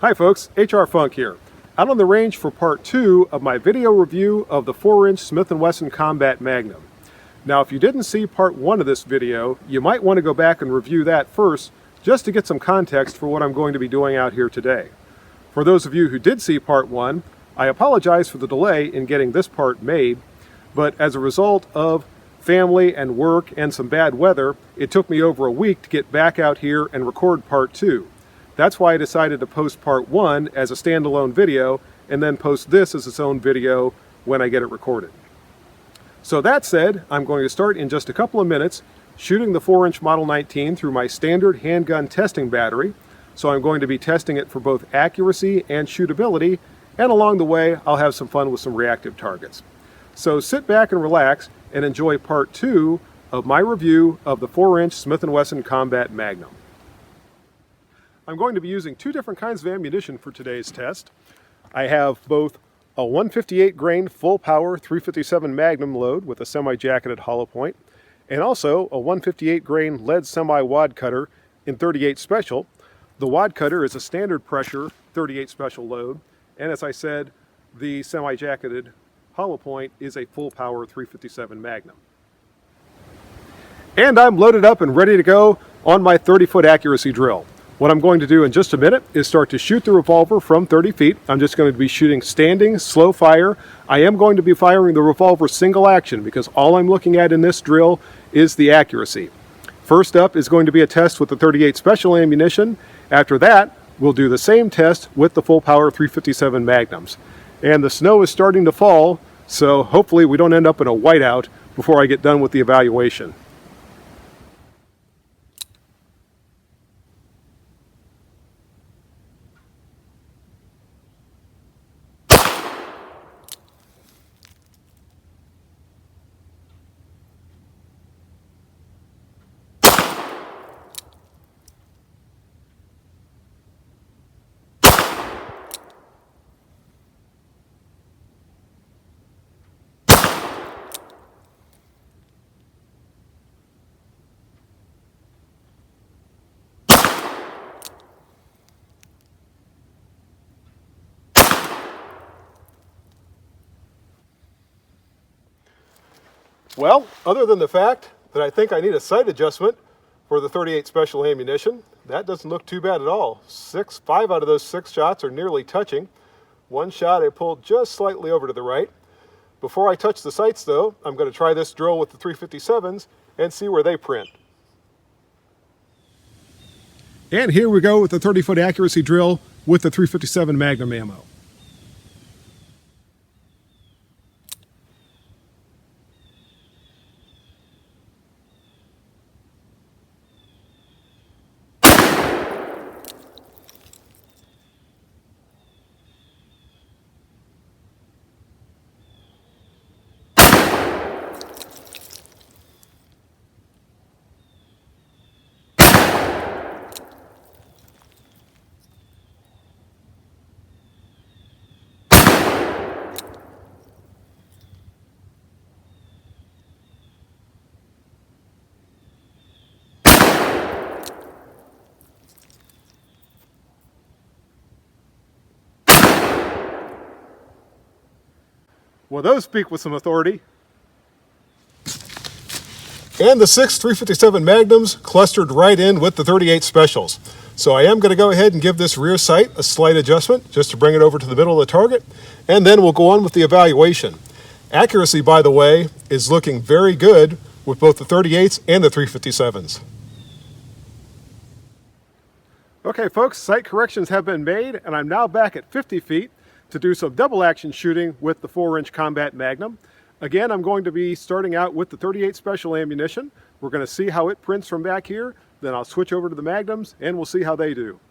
Hi folks, HR Funk here. Out on the range for part 2 of my video review of the 4-inch Smith & Wesson Combat Magnum. Now if you didn't see part 1 of this video, you might want to go back and review that first just to get some context for what I'm going to be doing out here today. For those of you who did see part 1, I apologize for the delay in getting this part made, but as a result of family and work and some bad weather, it took me over a week to get back out here and record part 2. That's why I decided to post part 1 as a standalone video and then post this as its own video when I get it recorded. So that said, I'm going to start in just a couple of minutes shooting the 4-inch Model 19 through my standard handgun testing battery. So I'm going to be testing it for both accuracy and shootability, and along the way I'll have some fun with some reactive targets. So sit back and relax and enjoy part 2 of my review of the 4-inch Smith & Wesson Combat Magnum. I'm going to be using two different kinds of ammunition for today's test. I have both a 158 grain full power 357 Magnum load with a semi-jacketed hollow point, and also a 158 grain lead semi-wad cutter in 38 Special. The wad cutter is a standard pressure 38 Special load, and as I said, the semi-jacketed hollow point is a full power 357 Magnum. And I'm loaded up and ready to go on my 30-foot accuracy drill. What I'm going to do in just a minute is start to shoot the revolver from 30 feet. I'm just going to be shooting standing, slow fire. I am going to be firing the revolver single action because all I'm looking at in this drill is the accuracy. First up is going to be a test with the 38 Special ammunition. After that, we'll do the same test with the full power 357 Magnums. And the snow is starting to fall, so hopefully we don't end up in a whiteout before I get done with the evaluation. Well, other than the fact that I think I need a sight adjustment for the 38 Special ammunition, that doesn't look too bad at all. 5 out of those 6 shots are nearly touching. One shot I pulled just slightly over to the right. Before I touch the sights though, I'm going to try this drill with the 357s and see where they print. And here we go with the 30-foot accuracy drill with the 357 Magnum ammo. Well, those speak with some authority. And the 6 357 Magnums clustered right in with the 38 Specials. So I am going to go ahead and give this rear sight a slight adjustment just to bring it over to the middle of the target, and then we'll go on with the evaluation. Accuracy, by the way, is looking very good with both the 38s and the 357s. Okay folks, sight corrections have been made, and I'm now back at 50 feet to do some double action shooting with the 4-inch Combat Magnum. Again, I'm going to be starting out with the 38 Special ammunition. We're going to see how it prints from back here, then I'll switch over to the Magnums and we'll see how they do.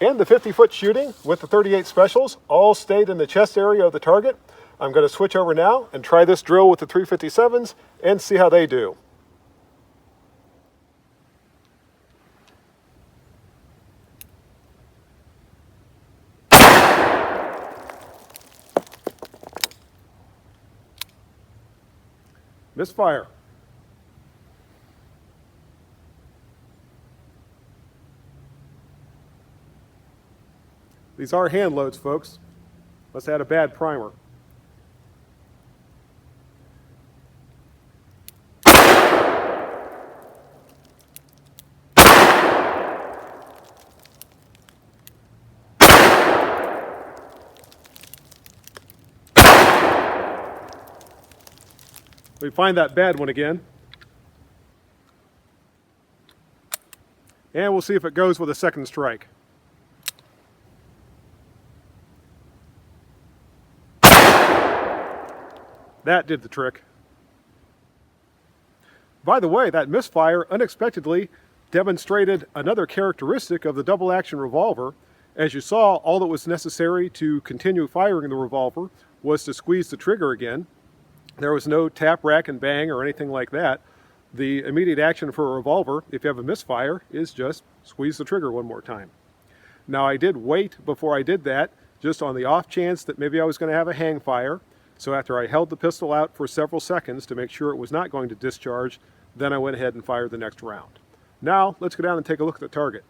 And the 50-foot shooting with the 38 Specials all stayed in the chest area of the target. I'm going to switch over now and try this drill with the 357s and see how they do. Misfire. These are hand loads, folks. Must have had a bad primer. We find that bad one again. And we'll see if it goes with a second strike. That did the trick. By the way, that misfire unexpectedly demonstrated another characteristic of the double action revolver. As you saw, all that was necessary to continue firing the revolver was to squeeze the trigger again. There was no tap, rack, and bang or anything like that. The immediate action for a revolver, if you have a misfire, is just squeeze the trigger one more time. Now, I did wait before I did that, just on the off chance that maybe I was going to have a hang fire. So after I held the pistol out for several seconds to make sure it was not going to discharge, then I went ahead and fired the next round. Now, let's go down and take a look at the target.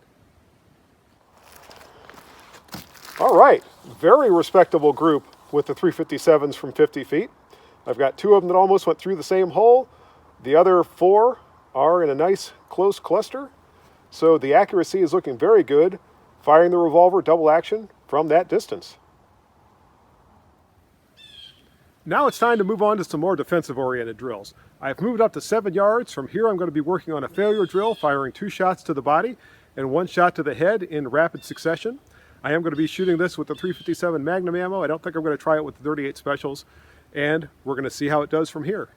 All right, very respectable group with the 357s from 50 feet. I've got 2 of them that almost went through the same hole. The other 4 are in a nice close cluster. So the accuracy is looking very good, firing the revolver double action from that distance. Now it's time to move on to some more defensive-oriented drills. I've moved up to 7 yards. From here I'm going to be working on a failure drill, firing 2 shots to the body and 1 shot to the head in rapid succession. I am going to be shooting this with the 357 Magnum ammo. I don't think I'm going to try it with the 38 Specials, and we're going to see how it does from here.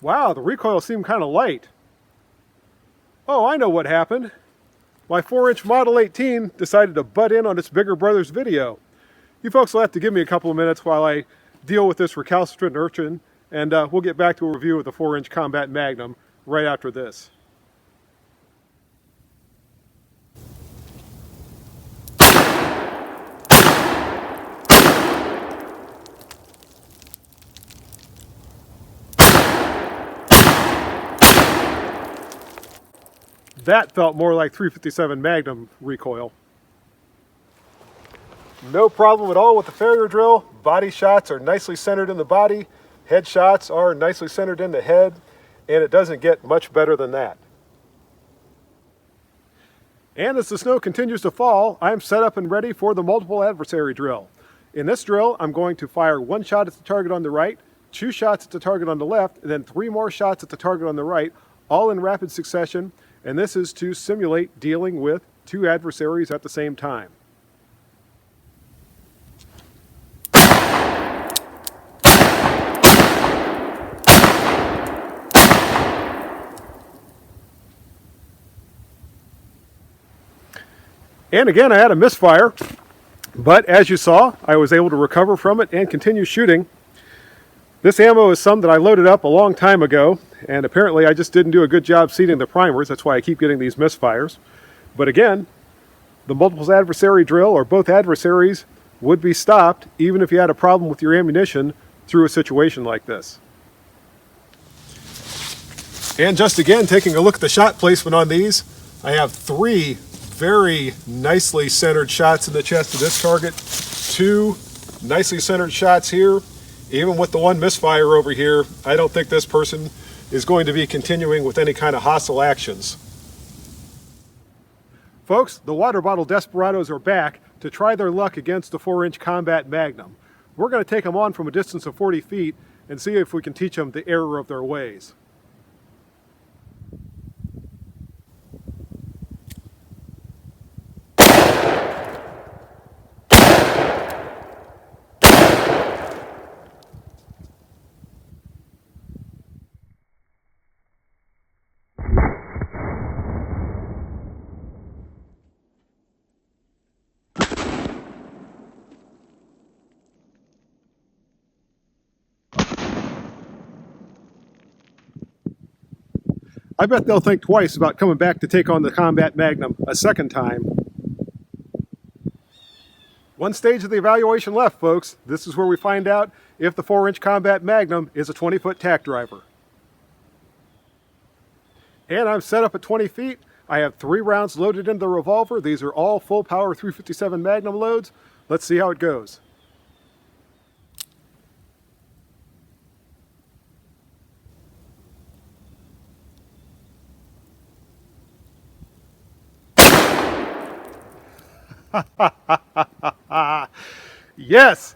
Wow, the recoil seemed kind of light. Oh, I know what happened. My 4-inch Model 18 decided to butt in on its bigger brother's video. You folks will have to give me a couple of minutes while I deal with this recalcitrant urchin, and we'll get back to a review of the 4-inch Combat Magnum right after this. That felt more like 357 Magnum recoil. No problem at all with the failure drill. Body shots are nicely centered in the body. Head shots are nicely centered in the head. And it doesn't get much better than that. And as the snow continues to fall, I'm set up and ready for the multiple adversary drill. In this drill, I'm going to fire 1 shot at the target on the right, 2 shots at the target on the left, and then 3 more shots at the target on the right, all in rapid succession. And this is to simulate dealing with 2 adversaries at the same time. And again, I had a misfire, but as you saw, I was able to recover from it and continue shooting. This ammo is some that I loaded up a long time ago, and apparently I just didn't do a good job seating the primers. That's why I keep getting these misfires. But again, the multiple adversary drill, or both adversaries, would be stopped even if you had a problem with your ammunition through a situation like this. And just again, taking a look at the shot placement on these, I have 3 very nicely centered shots in the chest of this target, 2 nicely centered shots here. Even with the 1 misfire over here, I don't think this person is going to be continuing with any kind of hostile actions. Folks, the water bottle desperados are back to try their luck against the 4-inch Combat Magnum. We're going to take them on from a distance of 40 feet and see if we can teach them the error of their ways. I bet they'll think twice about coming back to take on the Combat Magnum a second time. One stage of the evaluation left, folks. This is where we find out if the 4-inch Combat Magnum is a 20-foot tack driver. And I'm set up at 20 feet. I have 3 rounds loaded into the revolver. These are all full power 357 Magnum loads. Let's see how it goes. Yes,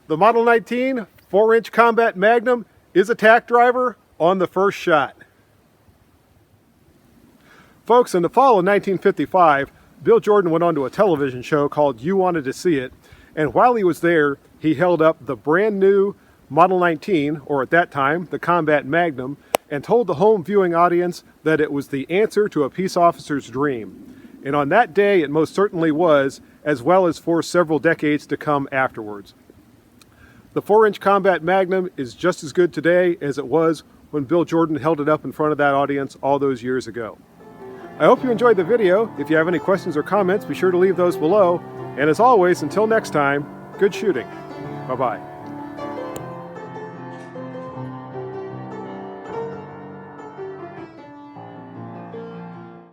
the Model 19 4-inch Combat Magnum is a tack driver on the first shot. Folks, in the fall of 1955, Bill Jordan went on to a television show called You Wanted to See It, and while he was there, he held up the brand new Model 19, or at that time, the Combat Magnum, and told the home viewing audience that it was the answer to a peace officer's dream. And on that day, it most certainly was, as well as for several decades to come afterwards. The 4-inch Combat Magnum is just as good today as it was when Bill Jordan held it up in front of that audience all those years ago. I hope you enjoyed the video. If you have any questions or comments, be sure to leave those below. And as always, until next time, good shooting. Bye-bye.